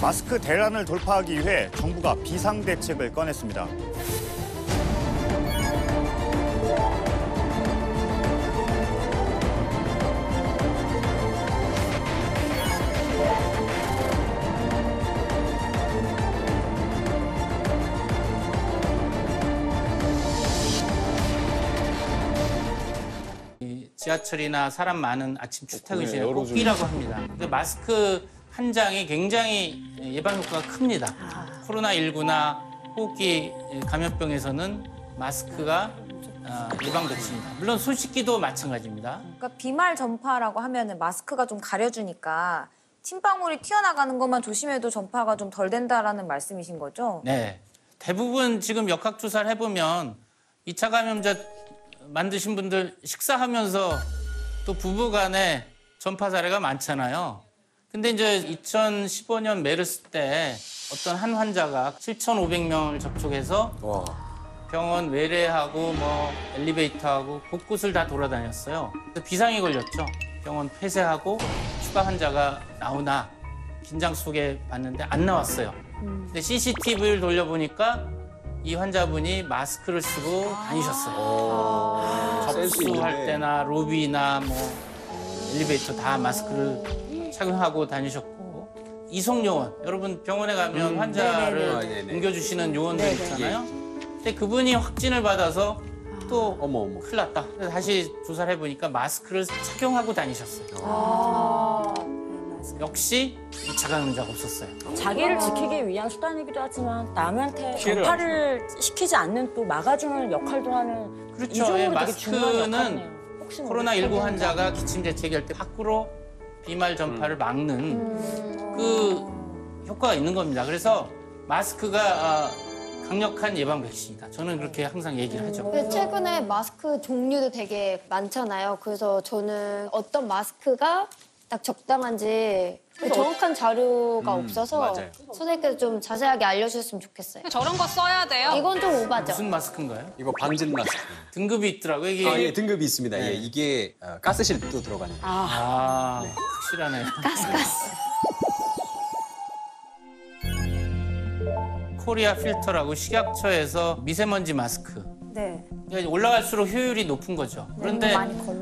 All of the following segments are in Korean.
마스크 대란을 돌파하기 위해 정부가 비상대책을 꺼냈습니다. 지하철이나 사람 많은 아침 출퇴근 시에 꼭 끼라고 합니다. 마스크 한 장이 굉장히 예방 효과가 큽니다. 코로나19나 호흡기 감염병에서는 마스크가 예방 백신이다. 물론 손 씻기도 마찬가지입니다. 그러니까 비말 전파라고 하면은 마스크가 좀 가려주니까 침방울이 튀어나가는 것만 조심해도 전파가 좀 덜 된다라는 말씀이신 거죠? 네. 대부분 지금 역학조사를 해보면 2차 감염자 만드신 분들 식사하면서 또 부부 간에 전파 사례가 많잖아요. 근데 이제 2015년 메르스 때 어떤 한 환자가 7,500명을 접촉해서 병원 외래하고 뭐 엘리베이터하고 곳곳을 다 돌아다녔어요. 그래서 비상이 걸렸죠. 병원 폐쇄하고 추가 환자가 나오나 긴장 속에 봤는데 안 나왔어요. 근데 CCTV를 돌려보니까 이 환자분이 마스크를 쓰고 다니셨어요. 접수할 때나 로비나 뭐 엘리베이터 다 마스크를 착용하고 다니셨고 이송요원, 여러분 병원에 가면 환자를 옮겨주시는 요원들 있잖아요. 근데 그분이 확진을 받아서 또 큰일 났다. 그래서 다시 조사를 해보니까 마스크를 착용하고 다니셨어요. 역시 2차 감염자가 없었어요. 자기를 지키기 위한 수단이기도 하지만 남한테 전파를 시키지 않는 또 막아주는 역할도 하는 그렇죠. 이중으로 되게 중요한 역할이네요. 마스크는 코로나19 환자가 기침 재채기할 때 밖으로 비말 전파를 막는 그 효과가 있는 겁니다. 그래서 마스크가 강력한 예방 백신이다. 저는 그렇게 항상 얘기를 하죠. 최근에 마스크 종류도 되게 많잖아요. 그래서 저는 어떤 마스크가 딱 적당한지 정확한 자료가 없어서 선생님께서 좀 자세하게 알려주셨으면 좋겠어요. 저런 거 써야 돼요? 이건 좀 오바죠. 무슨 마스크인가요? 이거 방진 마스크. 등급이 있더라고요. 이게 예, 등급이 있습니다. 예, 이게 가스실도 들어가는. 확실하네요. 가스. 코리아 필터라고 식약처에서 미세먼지 마스크. 네. 그러니까 올라갈수록 효율이 높은 거죠. 그런데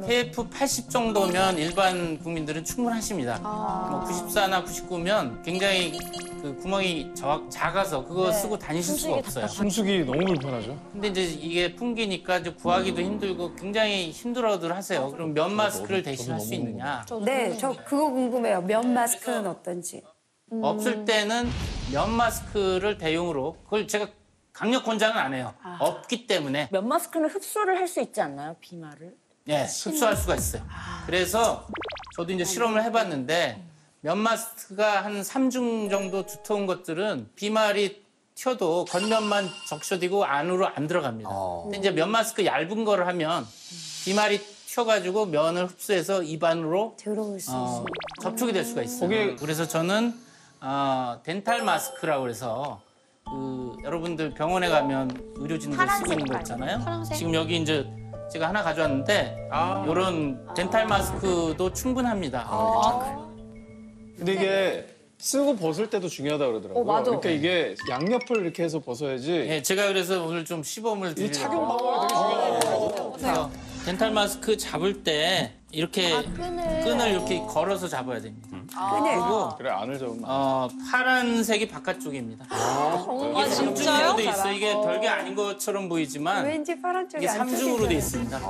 PF 80 정도면 일반 국민들은 충분하십니다. 뭐 94나 99면 굉장히 그 구멍이 작아서 그거 쓰고 다니실 수가 없어요. 숨쉬기 너무 불편하죠. 근데 이제 이게 풍기니까 이제 구하기도 힘들고 굉장히 힘들어들 하세요. 그럼 면 마스크를 대신할 수 있느냐? 네, 저 그거 궁금해요. 면 마스크는 어떤지. 없을 때는 면 마스크를 대용으로 그걸 제가 강력 권장은 안 해요. 없기 때문에. 면 마스크는 흡수를 할 수 있지 않나요? 비말을? 네, 흡수할 수가 있어요. 그래서 저도 이제 실험을 해봤는데 면 마스크가 한 3중 정도 두터운 것들은 비말이 튀어도 겉면만 적셔지고 안으로 안 들어갑니다. 근데 이제 면 마스크 얇은 거를 하면 비말이 튀어가지고 면을 흡수해서 입안으로 접촉이 될 수가 있어요. 그래서 저는 덴탈 마스크라고 해서 여러분들 병원에 가면 의료진들 쓰고 있는 거 있잖아요. 파란색? 지금 여기 이제 제가 하나 가져왔는데 이런 덴탈 마스크도 충분합니다. 근데 이게 쓰고 벗을 때도 중요하다 그러더라고요. 맞아. 그러니까 이게 양옆을 이렇게 해서 벗어야지. 네, 제가 그래서 오늘 좀 시범을 이 드리려고. 착용 방법이 되게 중요하거든요. 그래서 덴탈 마스크 잡을 때 이렇게 끈을 이렇게 걸어서 잡아야 됩니다. 그리고 그래, 안을 잡으면. 파란색이 바깥쪽입니다. 이게 진짜요? 3중으로 돼 있어요. 이게 별게 아닌 것처럼 보이지만 왠지 파란 쪽이 이게 안 3중으로 돼 있습니다.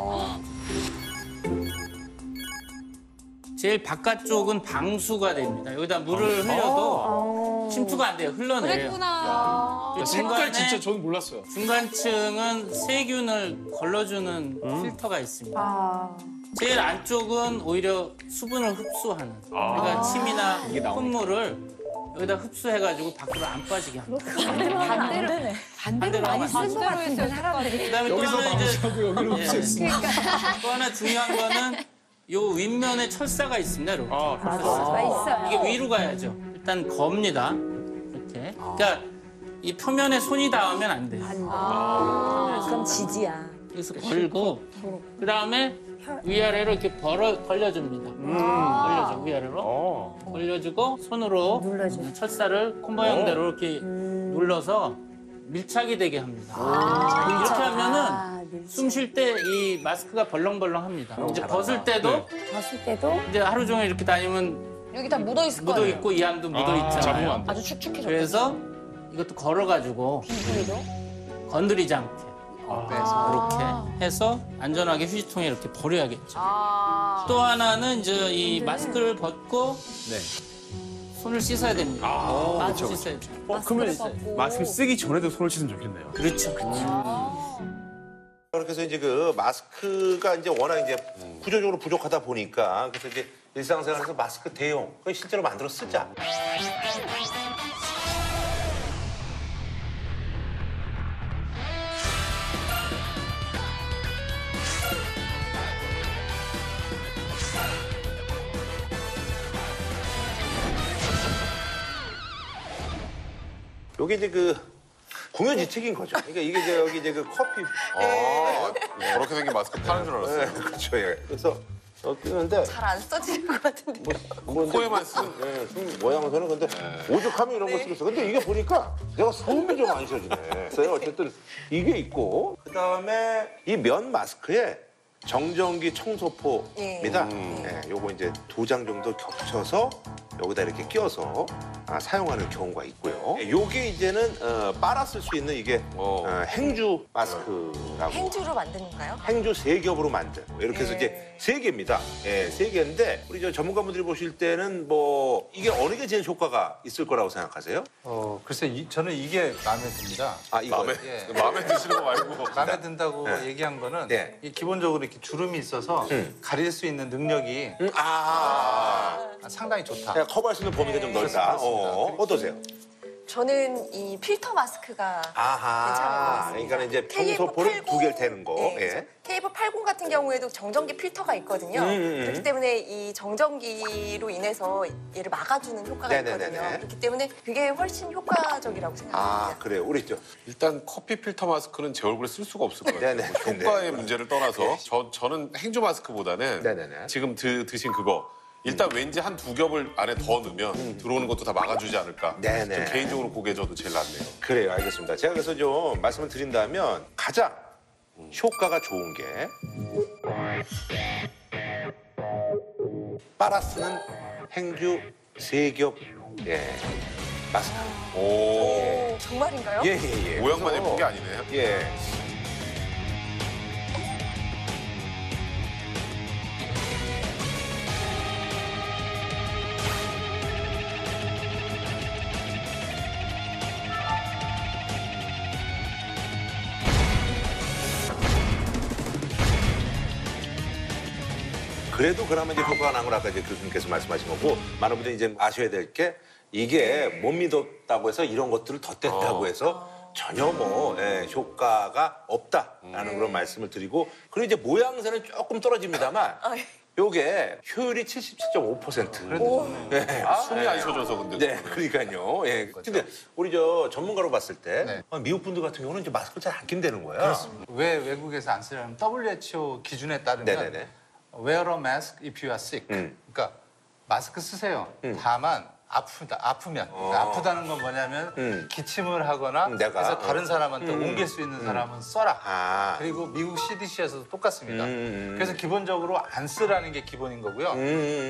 제일 바깥쪽은 방수가 됩니다. 여기다 물을 흘려도 침투가 안 돼요. 흘러내려요. 그랬구나. 색깔 진짜 저는 몰랐어요. 중간층은 세균을 걸러주는 필터가 있습니다. 제일 안쪽은 오히려 수분을 흡수하는. 그러니까 침이나 콧물을 여기다 흡수해가지고 밖으로 안 빠지게 합니다. 반대로 하면 안 쓴것 같은데 사람들이. 그다음에 또 여기서 하나 이제 방수하고 여기로 흡수했습니다. 또 하나 중요한 거는 요 윗면에 철사가 있습니다. 이렇게. 있어요. 이게 위로 가야죠. 일단 겁니다. 이렇게. 그러니까 이 표면에 손이 닿으면 안 돼요. 그럼 지지야. 그래서 걸고 그다음에 위아래로 이렇게 벌려줍니다. 벌려줘 위아래로. 벌려주고 손으로 눌러줘. 철사를 콤 모양대로 이렇게 눌러서 밀착이 되게 합니다. 이렇게 하면은 숨 쉴 때 이 마스크가 벌렁벌렁합니다. 이제 벗을 때도 벗을 때도 이제 하루 종일 이렇게 다니면 여기 다 묻어 있을 묻어 거예요. 있고 이 안도 묻어 있잖아요. 아주 축축해졌죠. 그래서 이것도 걸어가지고 건드리지 않게 이렇게 해서 안전하게 휴지통에 이렇게 버려야겠죠. 또 하나는 이제 이 마스크를 벗고 손을 씻어야 됩니다. 마스크 씻어야죠. 그러면 마스크 쓰기 전에도 손을 씻으면 좋겠네요. 그렇죠, 그렇게 해서 이제 그 마스크가 이제 워낙 이제 구조적으로 부족하다 보니까 그래서 이제 일상생활에서 마스크 대용 그걸 실제로 만들어 쓰자. 요게 이제 그 궁여지책인 거죠. 그러니까 이게 이제 여기 이제 그 커피. 저렇게 생긴 마스크 파는 줄 알았어요. 네, 그렇죠. 예. 그래서 끼는데 잘 안 써지는 것 같은데. 코에만 쓰는. 예, 쓴 모양으로는 근데 오죽하면 이런 거 쓰겠어. 근데 이게 보니까 내가 소음이 좀 안 쉬어지네. 그래서 어쨌든 이게 있고 그다음에 이 면 마스크에 정전기 청소포입니다. 예, 요거 이제 2장 정도 겹쳐서 여기다 이렇게 끼워서 사용하는 경우가 있고요. 요게 이제는 빨아 쓸 수 있는 이게 행주 마스크라고. 행주로 만드는 건가요? 행주 3겹으로 만든 이렇게 해서 이제 3개입니다. 예, 3개인데 우리 저 전문가분들이 보실 때는 뭐 이게 어느 게 제일 효과가 있을 거라고 생각하세요? 글쎄 저는 이게 마음에 듭니다. 이거 마음에 드시는 거 말고. 마음에 든다고 얘기한 거는 이 기본적으로 이렇게 주름이 있어서 가릴 수 있는 능력이 상당히 좋다. 커버할 수 있는 범위가 좀 넓다. 어떠세요? 저는 이 필터 마스크가 괜찮은 것 같습니다. 그러니까 이제 청소포를 2개를 대는 거. 네, KF80 같은 경우에도 정전기 필터가 있거든요. 그렇기 때문에 이 정전기로 인해서 얘를 막아주는 효과가 있거든요. 그렇기 때문에 그게 훨씬 효과적이라고 생각합니다. 그래요. 우리 죠 일단 커피 필터 마스크는 제 얼굴에 쓸 수가 없을 것 같아요. 효과의 문제를 떠나서 저는 행주 마스크보다는 지금 드신 그거 일단 왠지 한 2겹을 안에 더 넣으면 들어오는 것도 다 막아주지 않을까. 좀 개인적으로 그게 저도 제일 낫네요. 그래요. 알겠습니다. 제가 그래서 좀 말씀을 드린다면 가장 효과가 좋은 게 빨아 쓰는 행주 3겹 마스크. 오, 정말인가요? 예. 모양만 예쁜 게 아니네요. 예. 그래도 그나마 이제 효과가 난 걸 아까 이제 교수님께서 말씀하신 거고 많은 분들이 이제 아셔야 될 게 이게 못 믿었다고 해서 이런 것들을 덧댔다고 해서 전혀 뭐 효과가 없다라는 그런 말씀을 드리고 그리고 이제 모양새는 조금 떨어집니다만 요게 효율이 77.5%. 그래도 숨이 안 쉬어져서 근데. 네, 그러니까요. 예. 근데 우리 저 전문가로 봤을 때 미국 분들 같은 경우는 이제 마스크를 잘 안 낀다는 거야. 그렇습니다. 왜 외국에서 안 쓰냐면 WHO 기준에 따르면 wear a mask if you are sick. 그러니까 마스크 쓰세요. 다만 아프면 아프다는 건 뭐냐면 기침을 하거나 그래서 다른 사람한테 옮길 수 있는 사람은 써라. 그리고 미국 CDC에서도 똑같습니다. 그래서 기본적으로 안 쓰라는 게 기본인 거고요.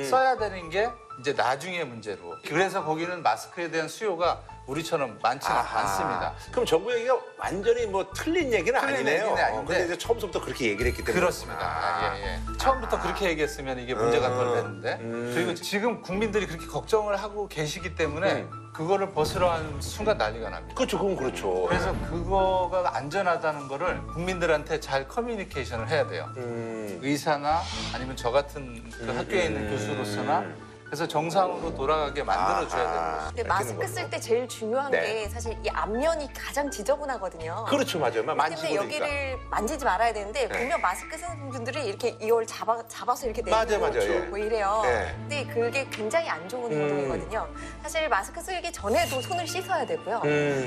써야 되는 게 이제 나중에 문제로. 그래서 거기는 마스크에 대한 수요가 우리처럼 많지는 않습니다. 그럼 정부 얘기가 완전히 뭐 틀린 얘기는 아니네요. 얘기는 아닌데. 근데 이제 처음부터 그렇게 얘기를 했기 때문에. 그렇습니다. 처음부터 그렇게 얘기했으면 이게 문제가 덜 됐는데. 그리고 지금 국민들이 그렇게 걱정을 하고 계시기 때문에 그거를 벗으러 하는 순간 난리가 납니다. 그렇죠. 그건 그렇죠. 그래서 그거가 안전하다는 거를 국민들한테 잘 커뮤니케이션을 해야 돼요. 의사나 아니면 저 같은 그 학교에 있는 교수로서나 그래서 정상으로 돌아가게 만들어줘야 되는 거죠. 근데 마스크 쓸 때 제일 중요한 게 사실 이 앞면이 가장 지저분하거든요. 그렇죠, 맞아요. 그렇기 때문에 여기를 만지지 말아야 되는데 분명 마스크 쓰는 분들이 이렇게 이걸 잡아서 이렇게 내밀어주고 뭐 이래요. 근데 그게 굉장히 안 좋은 행동이거든요. 사실 마스크 쓰기 전에도 손을 씻어야 되고요.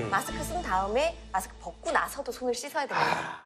마스크 쓴 다음에 마스크 벗고 나서도 손을 씻어야 됩니다.